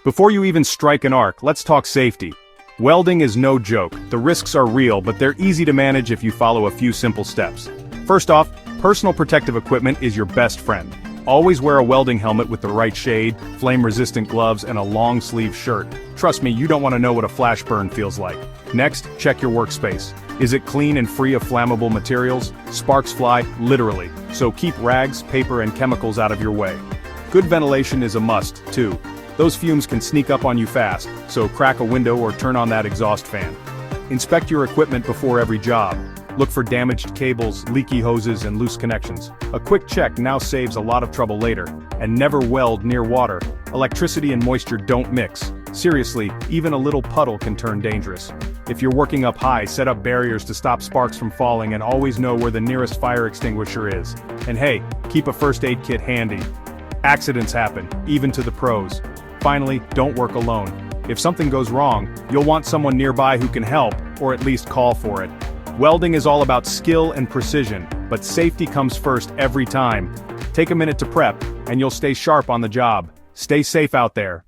Before you even strike an arc, let's talk safety. Welding is no joke. The risks are real, but they're easy to manage if you follow a few simple steps. First off, personal protective equipment is your best friend. Always wear a welding helmet with the right shade, flame-resistant gloves, and a long-sleeve shirt. Trust me, you don't want to know what a flash burn feels like. Next, check your workspace. Is it clean and free of flammable materials? Sparks fly, literally, so keep rags, paper, and chemicals out of your way. Good ventilation is a must, too. Those fumes can sneak up on you fast, so crack a window or turn on that exhaust fan. Inspect your equipment before every job. Look for damaged cables, leaky hoses, and loose connections. A quick check now saves a lot of trouble later. And never weld near water. Electricity and moisture don't mix. Seriously, even a little puddle can turn dangerous. If you're working up high, set up barriers to stop sparks from falling and always know where the nearest fire extinguisher is. And hey, keep a first aid kit handy. Accidents happen, even to the pros. Finally, don't work alone. If something goes wrong, you'll want someone nearby who can help, or at least call for it. Welding is all about skill and precision, but safety comes first every time. Take a minute to prep, and you'll stay sharp on the job. Stay safe out there.